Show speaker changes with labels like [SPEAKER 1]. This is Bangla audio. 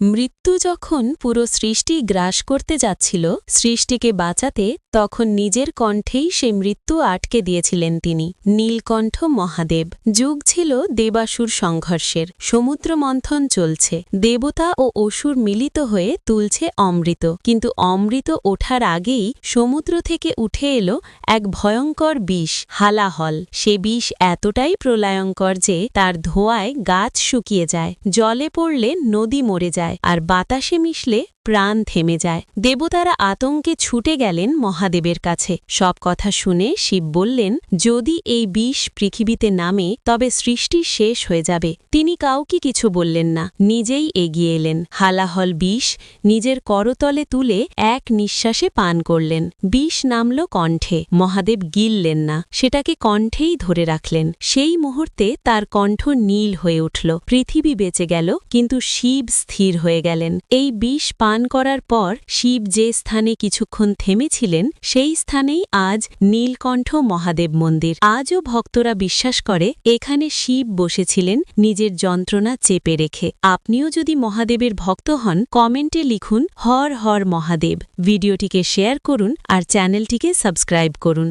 [SPEAKER 1] মৃত্যু যখন পুরো সৃষ্টি গ্রাস করতে যাচ্ছিল সৃষ্টিকে বাঁচাতে তখন নিজের কণ্ঠেই সে মৃত্যু আটকে দিয়েছিলেন তিনি। নীলকণ্ঠ মহাদেব। যুগ ছিল দেবাসুর সংঘর্ষের। সমুদ্র মন্থন চলছে। দেবতা ও অসুর মিলিত হয়ে তুলছে অমৃত, কিন্তু অমৃত ওঠার আগেই সমুদ্র থেকে উঠে এলো এক ভয়ঙ্কর বিষ, হালাহল। সে বিষ এতটাই প্রলয়ঙ্কর যে তার ধোঁয়ায় গাছ শুকিয়ে যায়, জলে পড়লে নদী মরে যায়, আর বাতাসে মিশলে প্রাণ থেমে যায়। দেবতারা আতঙ্কে ছুটে গেলেন মহাদেবের কাছে। সব কথা শুনে শিব বললেন, যদি এই বিষ পৃথিবীতে নামে তবে সৃষ্টি শেষ হয়ে যাবে। তিনি কাউকে কিছু বললেন না, নিজেই এগিয়ে এলেন। হালাহল বিষ নিজের করতলে তুলে এক নিঃশ্বাসে পান করলেন। বিষ নামল কণ্ঠে। মহাদেব গিললেন না, সেটাকে কণ্ঠেই ধরে রাখলেন। সেই মুহূর্তে তার কণ্ঠ নীল হয়ে উঠল। পৃথিবী বেঁচে গেল, কিন্তু শিব স্থির হয়ে গেলেন। এই বিষ পান করার পর শিব যে স্থানে কিছুক্ষণ থেমেছিলেন সেই স্থানেই আজ নীলকণ্ঠ মহাদেব মন্দির। আজও ভক্তরা বিশ্বাস করে এখানে শিব বসেছিলেন নিজের যন্ত্রণা চেপে রেখে। আপনিও যদি মহাদেবের ভক্ত হন কমেন্টে লিখুন হর হর মহাদেব। ভিডিওটিকে শেয়ার করুন আর চ্যানেলটিকে সাবস্ক্রাইব করুন।